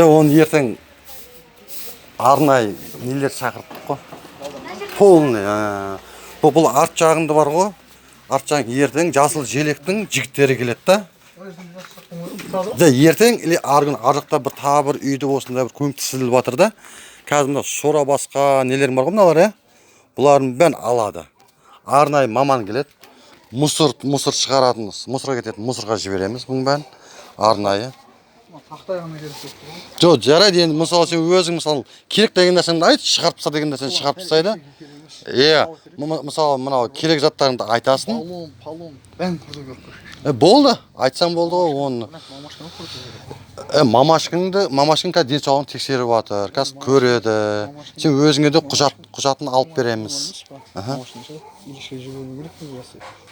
Оны ертең арнайы нелер шақырттық қой. Полный. Бұл арт жағында бар ғой. Арт жағын ертең жасыл желектің жігіттері келеді да. Ертең или арғы арықта бір табыр үйді осында бір көмек тісіліп жатыр да. Қазір сора басқа нелер бар ғой мыналар, бұлардың бәрін алады. Арнайы маман келеді. Мусор шығаратын, мусорға кететін мусорға жібереміз бұның бәрін. Арнайы. Тақтай ғана керек. Жоқ, жарайды енді мысалы сен өзің мысалы керек деген нәрсеңді айт, шығарып таста деген нәрсені шығарып тастайды. Мысалы мынау керек заттарыңды айтасың. Палон, бәрін құрту керек. Болды, айтсаң болды ғой оны. Мамашкың қазір денсаулығын тексеріп жатыр, қазір көреді. Сен өзіңе де құжатын алып береміз.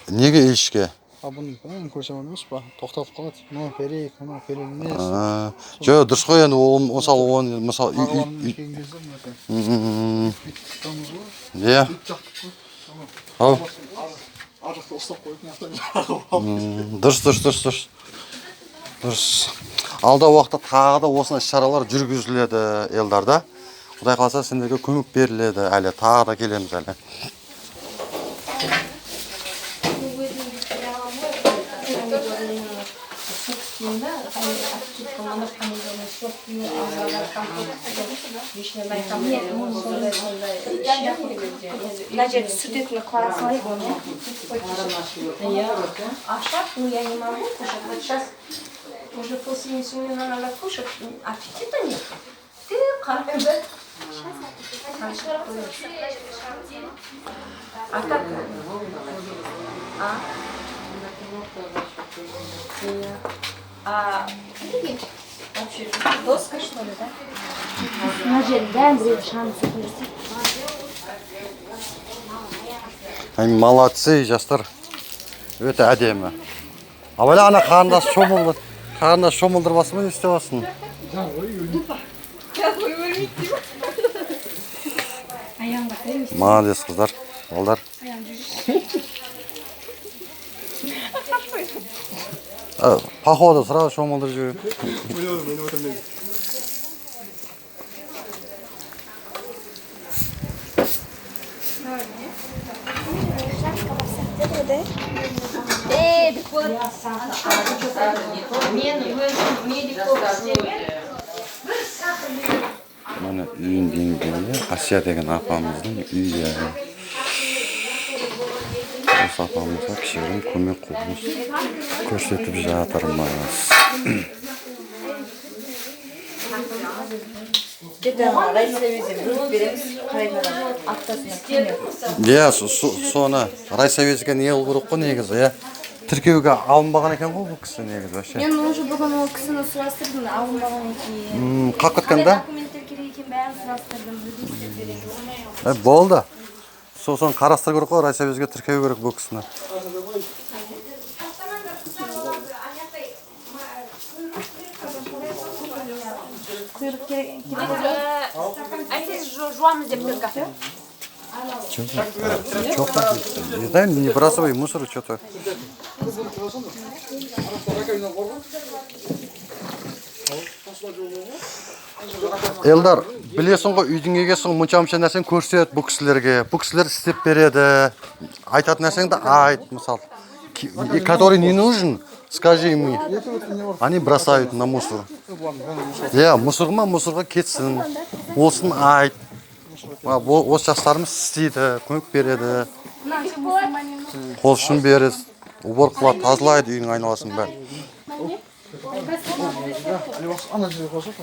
Неге ilişki? Бұны көрсем емес па? Тоқтатып қалады. Мынау керек, мынау керек емес. Жоқ, дұрыс қой енді ол мысалы Иә. Арықты ұстап қойып, Дұрыс. Алда уақытта тағы да осындай шаралар жүргізіледі елдарда. Құдай қаласа сендерге көмек беріледі әлі. Тағы да келеміз әлі. Даже судетную классную его, а шаг, я не могу кушать. Вот сейчас уже после инсулина надо кушать, аппетита нет. Ты как бы... А так? Вообще, доска что ли, да? Молодцы, жастар. Өте әдемі. Абайла ана қарындас шомылдырбасы ма не істеп жатсың? Молодец қыздар, балдар. Походу сразу шомылдырып жүріп. Mana үйін деңгейінде Асия деген апамыздың үйі. Осы апамызға кішігірім көмек көрсетіп жатырмыз. Соны райсоветке не қылу керек қой негізі, тіркеуге алынбаған екен ғой бұл кісі негізі вообще. Мен уже бүгін ол кісіні сұрастырдым, алынбаған екен. Қалып кеткен да? Документтер керек екен, бәрін сұрастырдым. Болды. Сосын қарастыру керек қой, райсоветке тіркеу керек бұл кісіні. Айтыңыз, жуамыз деп тұр кафе? Не знаю, не бросай мусор, что-то. Элдар, білесің ғой, үйдің егесің мұнша нәрсен көрсет бұл кісілерге. Бұл кісілер істеп береді. Айтатын нәрсеңді айт, мысалы. Который не нужен, скажи ему. Они бросают на мусор. Мусорға кетсін. Олсын айт. Осы жастарымыз істейді, көмек береді. Қол ұшын береді. Уборка қылады, тазалайды үйдің айналасын бәрін. Ана жерге қосып